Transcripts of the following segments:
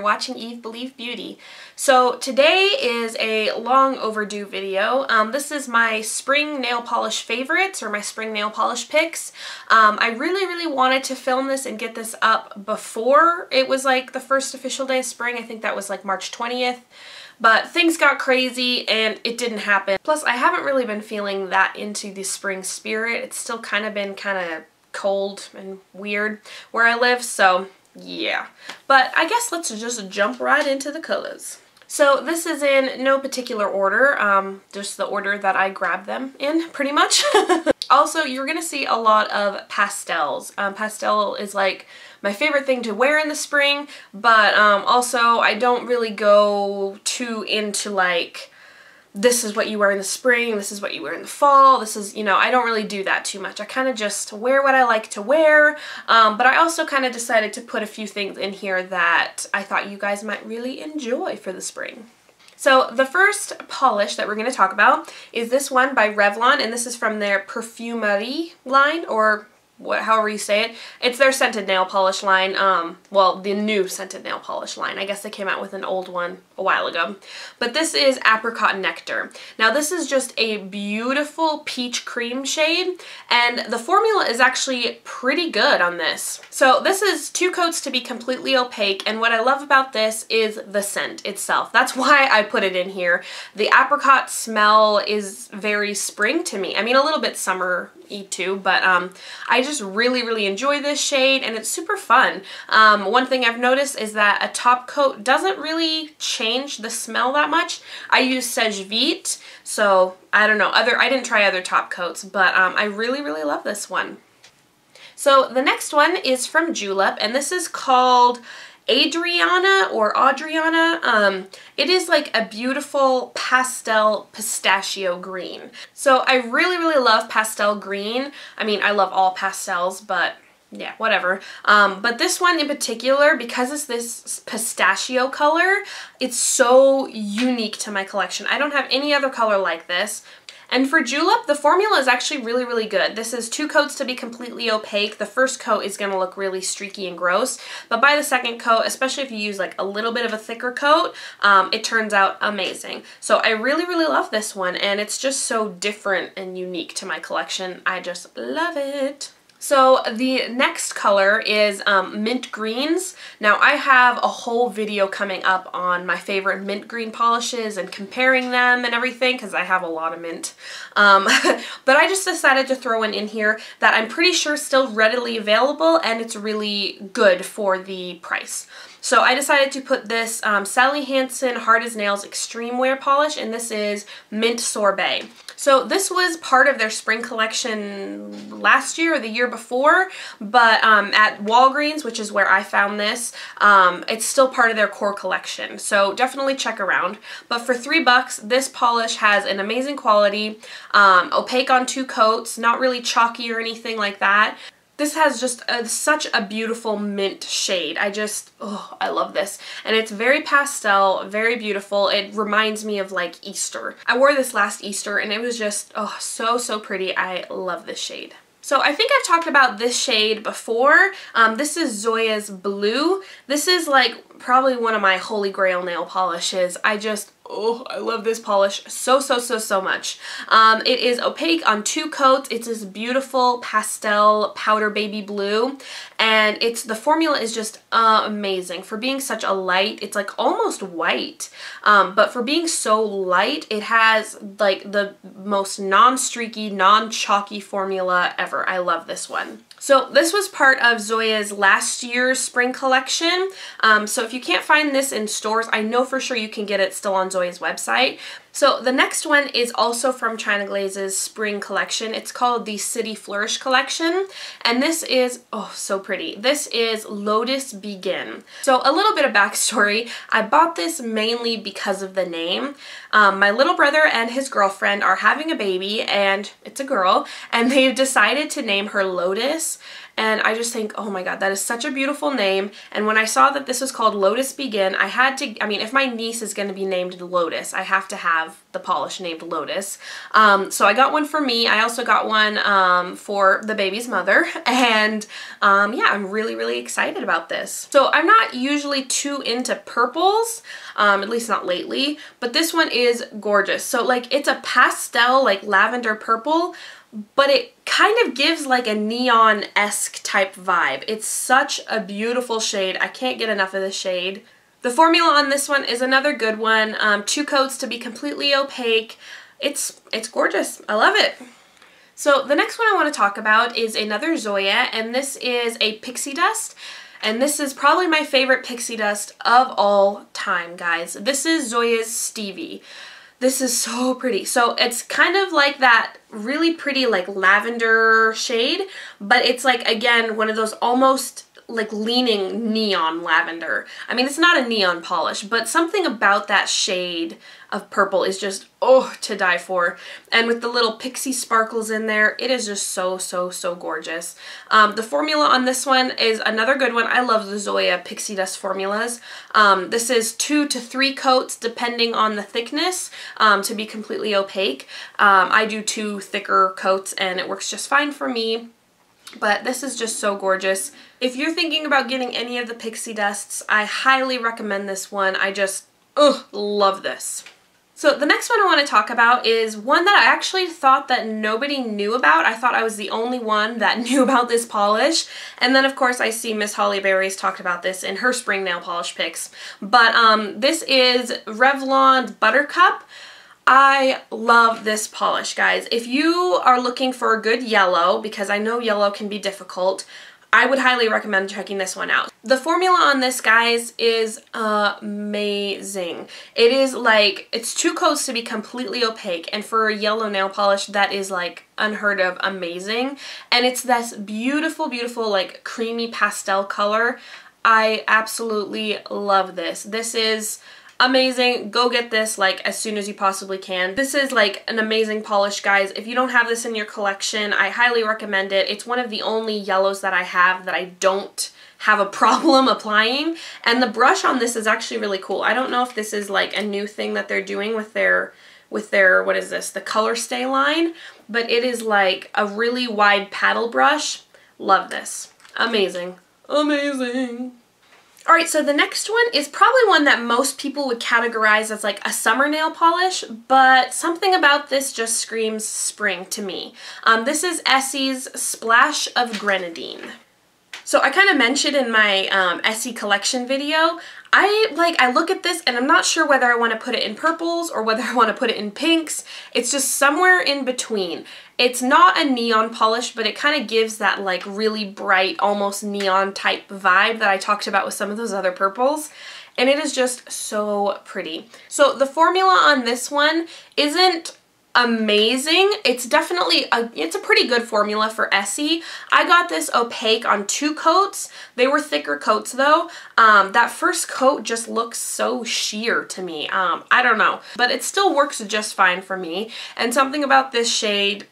watching Eve Believe Beauty. So today is a long overdue video. This is my spring nail polish favorites, or my spring nail polish picks. I really wanted to film this and get this up before it was like the first official day of spring. I think that was like March 20th. But things got crazy and it didn't happen. Plus, I haven't really been feeling that into the spring spirit. It's still kind of cold and weird where I live, so yeah. But I guess let's just jump right into the colors. So this is in no particular order, just the order that I grabbed them in, pretty much. Also, you're gonna see a lot of pastels. Pastel is like my favorite thing to wear in the spring, but also I don't really go too into like, this is what you wear in the spring, this is what you wear in the fall, this is, you know, I don't really do that too much. I kind of just wear what I like to wear, but I also kind of decided to put a few things in here that I thought you guys might really enjoy for the spring. So the first polish that we're going to talk about is this one by Revlon, and this is from their Parfumerie line, or however you say it. It's their scented nail polish line, well, the new scented nail polish line. I guess they came out with an old one a while ago. But this is Apricot Nectar. Now this is just a beautiful peach cream shade, and the formula is actually pretty good on this. So this is 2 coats to be completely opaque, and what I love about this is the scent itself. That's why I put it in here. The apricot smell is very spring to me. I mean, a little bit summer-y too, but I just really enjoy this shade, and it's super fun. One thing I've noticed is that a top coat doesn't really change the smell that much. I use Sage Vite, so I don't know. I didn't try other top coats, but I really love this one. So the next one is from Julep, and this is called Adrianna or Adrianna. It is like a beautiful pastel pistachio green. So I really love pastel green. I mean, I love all pastels, but yeah, whatever. But this one in particular, because it's this pistachio color, it's so unique to my collection. I don't have any other color like this. And for Julep, the formula is actually really good. This is 2 coats to be completely opaque. The first coat is going to look really streaky and gross, but by the second coat, especially if you use like a little bit of a thicker coat, it turns out amazing. So I really love this one, and it's just so different and unique to my collection. I just love it. So the next color is mint greens. Now I have a whole video coming up on my favorite mint green polishes and comparing them and everything, because I have a lot of mint. But I just decided to throw one in here that I'm pretty sure is still readily available, and it's really good for the price. So I decided to put this Sally Hansen Hard as Nails Extreme Wear Polish, and this is Mint Sorbet. So this was part of their spring collection last year or the year before, but at Walgreens, which is where I found this, it's still part of their core collection. So definitely check around. But for $3, this polish has an amazing quality, opaque on 2 coats, not really chalky or anything like that. This has just such a beautiful mint shade. I love this. And it's very pastel, very beautiful. It reminds me of like Easter. I wore this last Easter and it was just, oh, so pretty. I love this shade. So I think I've talked about this shade before. This is Zoya Blu. This is like probably one of my holy grail nail polishes. I love this polish so much. It is opaque on 2 coats. It's this beautiful pastel powder baby blue, and the formula is just amazing. For being such a light, it's like almost white, but for being so light, it has like the most non-streaky, non-chalky formula ever. I love this one. So this was part of Zoya's last year's spring collection. So if you can't find this in stores, I know for sure you can get it still on Zoya's website. So the next one is also from China Glaze's spring collection. It's called the City Flourish collection, and this is, oh, so pretty. This is Lotus Begin. So a little bit of backstory. I bought this mainly because of the name. My little brother and his girlfriend are having a baby, and it's a girl, and they've decided to name her Lotus. And I just think, oh my god, that is such a beautiful name. And when I saw that this was called Lotus Begin, I mean, if my niece is going to be named Lotus, I have to have the polish named Lotus. So I got one for me. I also got one for the baby's mother, and yeah, I'm really, really excited about this. So I'm not usually too into purples, at least not lately, but this one is gorgeous. So like it's a pastel, like lavender purple, but it kind of gives like a neon-esque type vibe. It's such a beautiful shade. I can't get enough of this shade. The formula on this one is another good one. 2 coats to be completely opaque. It's gorgeous. I love it. So the next one I want to talk about is another Zoya, and this is a pixie dust. And this is probably my favorite pixie dust of all time, guys. This is Zoya's Stevie. This is so pretty. So it's kind of like that really pretty like lavender shade, but it's like, again, one of those almost like leaning neon lavender. I mean, it's not a neon polish, but something about that shade of purple is just, oh, to die for. And with the little pixie sparkles in there, it is just so, so, so gorgeous. The formula on this one is another good one. I love the Zoya pixie dust formulas. This is 2 to 3 coats depending on the thickness to be completely opaque. I do 2 thicker coats and it works just fine for me. But this is just so gorgeous. If you're thinking about getting any of the pixie dusts, I highly recommend this one. I just, love this. So the next one I want to talk about is one that I actually thought that nobody knew about. I thought I was the only one that knew about this polish. And then of course I see Miss Holly Berry's talked about this in her spring nail polish picks. But this is Revlon's Buttercup. I love this polish, guys. If you are looking for a good yellow, because I know yellow can be difficult, I would highly recommend checking this one out. The formula on this, guys, is amazing. It is like, it's 2 coats to be completely opaque, and for a yellow nail polish, that is like unheard of amazing. And it's this beautiful, beautiful like creamy pastel color. I absolutely love this. This is amazing. Go get this like as soon as you possibly can. This is like an amazing polish, guys. If you don't have this in your collection, I highly recommend it. It's one of the only yellows that I have that I don't have a problem applying. And the brush on this is actually really cool. I don't know if this is like a new thing that they're doing with their what is this, the Colorstay line, but it is like a really wide paddle brush. Love this. Amazing. Amazing. Alright, so the next one is probably one that most people would categorize as like a summer nail polish, but something about this just screams spring to me. This is Essie's Splash of Grenadine. So I kind of mentioned in my Essie collection video, I look at this and I'm not sure whether I want to put it in purples or whether I want to put it in pinks. It's just somewhere in between. It's not a neon polish, but it kind of gives that like really bright, almost neon type vibe that I talked about with some of those other purples. And it is just so pretty. So the formula on this one isn't amazing. It's definitely it's a pretty good formula for Essie. I got this opaque on 2 coats. They were thicker coats though. That first coat just looks so sheer to me. I don't know, but it still works just fine for me. And something about this shade,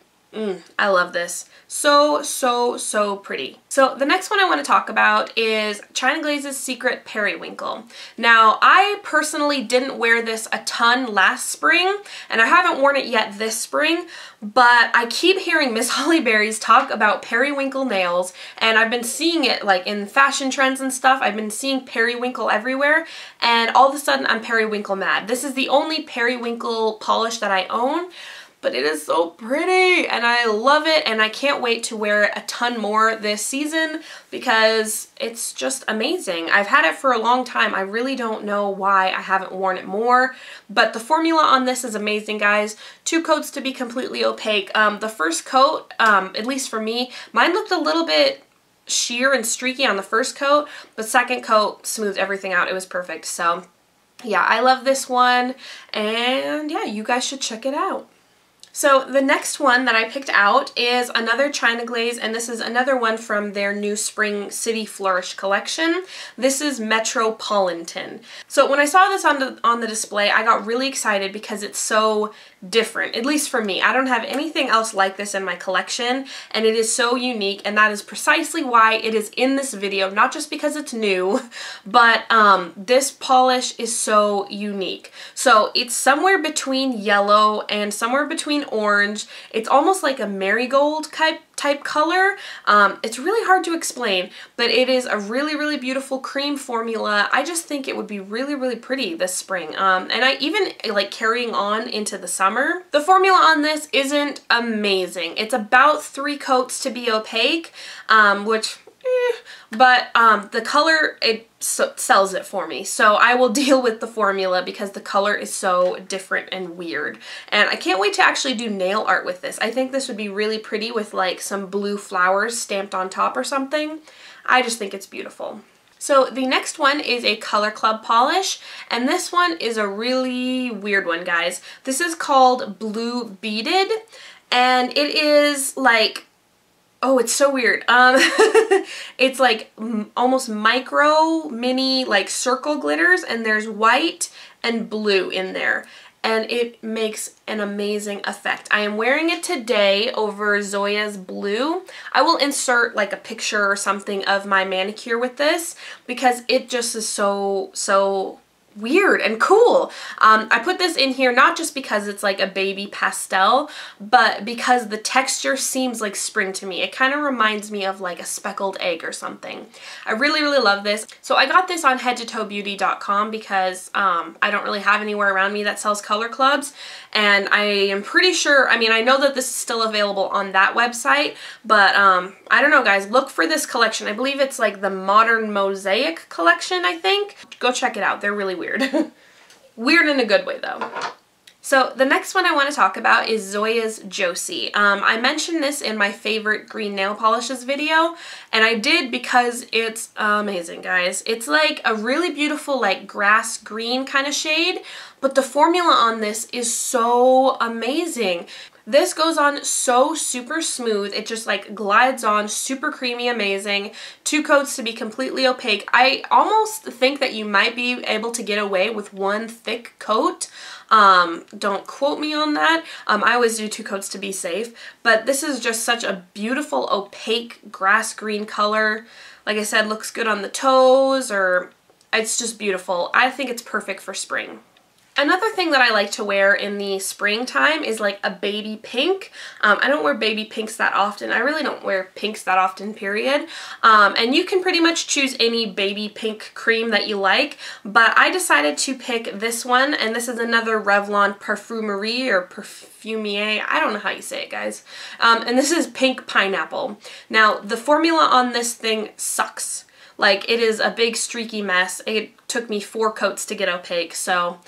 I love this. So, so, so pretty. So the next one I want to talk about is China Glaze's Secret Periwinkle. Now, I personally didn't wear this a ton last spring, and I haven't worn it yet this spring, but I keep hearing Miss Holly Berry's talk about periwinkle nails, and I've been seeing it like in fashion trends and stuff. I've been seeing periwinkle everywhere, and all of a sudden I'm periwinkle mad. This is the only periwinkle polish that I own, but it is so pretty and I love it, and I can't wait to wear it a ton more this season because it's just amazing. I've had it for a long time. I really don't know why I haven't worn it more, but the formula on this is amazing, guys. 2 coats to be completely opaque. The first coat, at least for me, mine looked a little bit sheer and streaky on the first coat, but second coat smoothed everything out. It was perfect. So yeah, I love this one, and yeah, you guys should check it out. So the next one that I picked out is another China Glaze, and this is another one from their new Spring City Flourish collection. This is Metro Pollen-tin. So when I saw this on the display, I got really excited because it's so different, at least for me. I don't have anything else like this in my collection, and it is so unique, and that is precisely why it is in this video, not just because it's new, but this polish is so unique. So it's somewhere between yellow and somewhere between orange. It's almost like a marigold type color. It's really hard to explain, but it is a really beautiful cream formula. I just think it would be really pretty this spring, and I even like carrying on into the summer. The formula on this isn't amazing. It's about 3 coats to be opaque, which but the color, it sells it for me. So I will deal with the formula because the color is so different and weird. And I can't wait to actually do nail art with this. I think this would be really pretty with like some blue flowers stamped on top or something. I just think it's beautiful. So the next one is a Color Club polish, and this one is a really weird one, guys. This is called Blue Beaded, and it is like, oh, it's so weird. It's like almost micro mini like circle glitters, and there's white and blue in there, and it makes an amazing effect. I am wearing it today over Zoya Blu. I will insert like a picture or something of my manicure with this because it just is so weird and cool. I put this in here not just because it's like a baby pastel, but because the texture seems like spring to me. It kind of reminds me of like a speckled egg or something. I really love this. So I got this on headtotoebeauty.com because I don't really have anywhere around me that sells Color Clubs, and I am pretty sure, I mean, I know that this is still available on that website, but I don't know, guys. Look for this collection. I believe it's like the Modern Mosaic collection, I think. Go check it out. They're really weird. Weird in a good way, though. So the next one I want to talk about is Zoya Josie. I mentioned this in my favorite green nail polishes video, and I did because it's amazing, guys. It's like a really beautiful like grass green kind of shade, but the formula on this is so amazing. This goes on so super smooth. It just like glides on, super creamy, amazing. 2 coats to be completely opaque. I almost think that you might be able to get away with 1 thick coat. Don't quote me on that. I always do 2 coats to be safe, but this is just such a beautiful opaque grass green color. Like I said, looks good on the toes, or it's just beautiful. I think it's perfect for spring. Another thing that I like to wear in the springtime is like a baby pink. I don't wear baby pinks that often. I really don't wear pinks that often, period. And you can pretty much choose any baby pink cream that you like, but I decided to pick this one, and this is another Revlon Parfumerie or Parfumerie. I don't know how you say it, guys. And this is Pink Pineapple. Now, the formula on this thing sucks. Like, it is a big streaky mess. It took me 4 coats to get opaque, so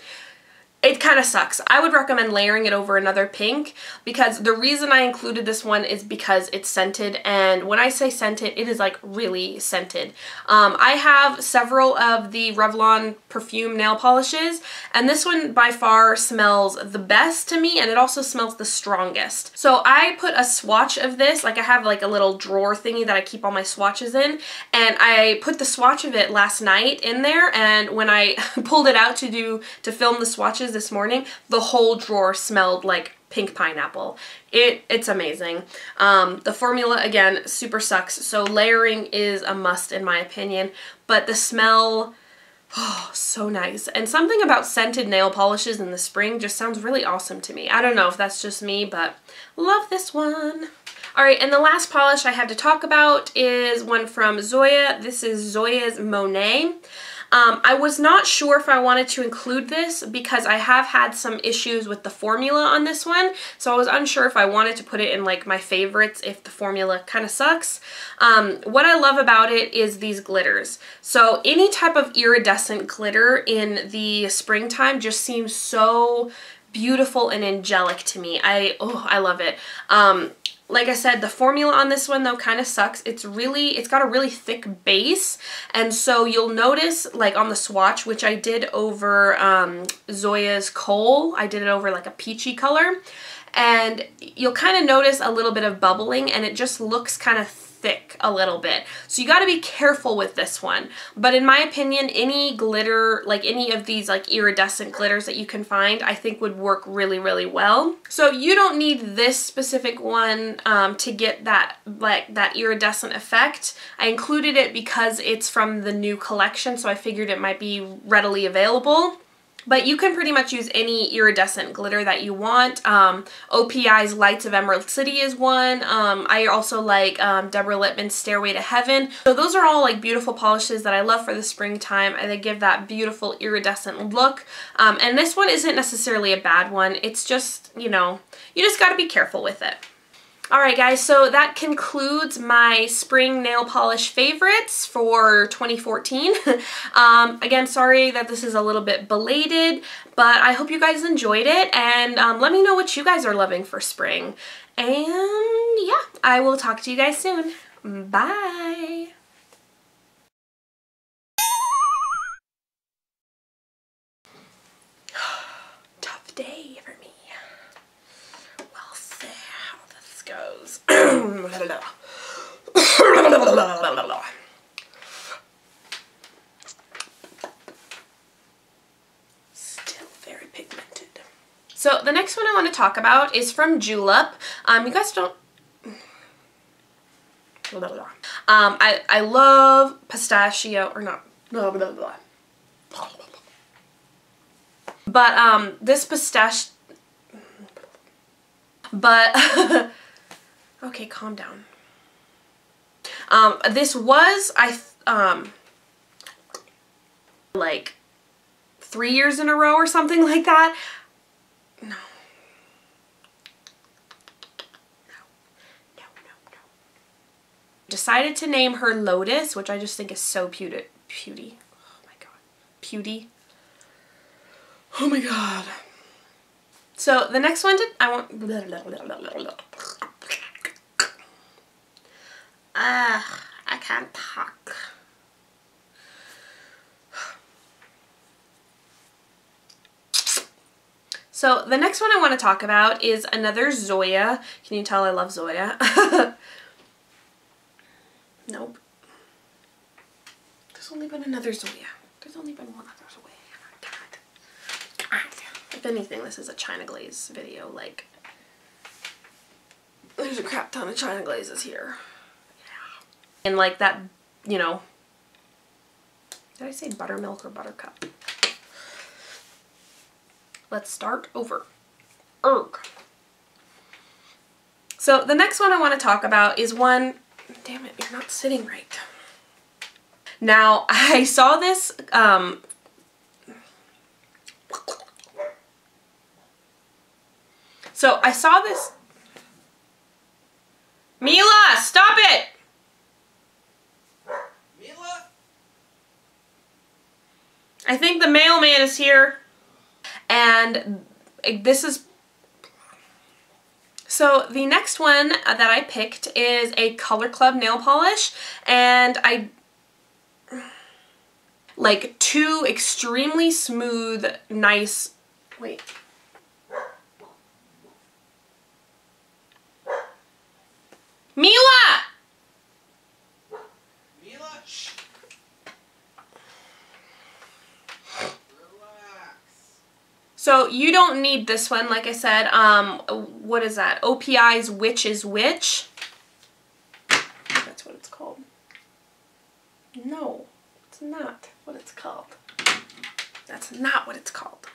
it kind of sucks. I would recommend layering it over another pink, because the reason I included this one is because it's scented, and when I say scented, it is like really scented. I have several of the Revlon perfume nail polishes, and this one by far smells the best to me, and it also smells the strongest. So I put a swatch of this, like I have like a little drawer thingy that I keep all my swatches in, and I put the swatch of it last night in there, and when I pulled it out to film the swatches this morning, the whole drawer smelled like pink pineapple. It's amazing. The formula, again, super sucks, so layering is a must in my opinion, but the smell, oh, so nice. And something about scented nail polishes in the spring just sounds really awesome to me. I don't know if that's just me, but love this one. Alright, and the last polish I have to talk about is one from Zoya. This is Zoya Monet. I was not sure if I wanted to include this because I have had some issues with the formula on this one, so I was unsure if I wanted to put it in like my favorites if the formula kind of sucks. What I love about it is these glitters. So any type of iridescent glitter in the springtime just seems so beautiful and angelic to me. I love it. Like I said, the formula on this one though kind of sucks. It's got a really thick base, and so you'll notice like on the swatch, which I did over Zoya's Kohl, I did it over like a peachy color, and you'll kind of notice a little bit of bubbling, and it just looks kind of thick a little bit. So you got to be careful with this one. But in my opinion, any glitter, like any of these like iridescent glitters that you can find, I think would work really, really well. So you don't need this specific one to get that like that iridescent effect. I included it because it's from the new collection, so I figured it might be readily available. But you can pretty much use any iridescent glitter that you want. OPI's Lights of Emerald City is one. I also like Deborah Lippmann's Stairway to Heaven. So those are all like beautiful polishes that I love for the springtime, and they give that beautiful iridescent look. And this one isn't necessarily a bad one. It's just, you know, you just got to be careful with it. Alright guys, so that concludes my spring nail polish favorites for 2014. Again, sorry that this is a little bit belated, but I hope you guys enjoyed it, and let me know what you guys are loving for spring. And yeah, I will talk to you guys soon. Bye! Tough day for me. We'll see how this goes. Still very pigmented. So the next one I want to talk about is from Julep. You guys don't... I love pistachio, or not, but this pistachio, but okay, calm down. This was like 3 years in a row or something like that. No. Decided to name her Lotus, which I just think is so puty. Oh my god. Puty. Oh my god. So the next one I want... I can't talk. So the next one I want to talk about is another Zoya. Can you tell I love Zoya? Nope. There's only been another Zoya. There's only been one other Zoya. God. If anything, this is a China Glaze video. Like, there's a crap ton of China Glazes here. Yeah. And like that, you know, did I say buttermilk or buttercup? Let's start over. So the next one I want to talk about is one... Damn it, you're not sitting right. Now, I saw this, so I saw this. Mila, stop it! Mila? I think the mailman is here. And this is... So the next one that I picked is a Color Club nail polish, and I like two extremely smooth, nice, wait. Mila! Mila, shh. So you don't need this one, like I said. What is that? OPI's Which is Which. That's what it's called. No, it's not what it's called. That's not what it's called.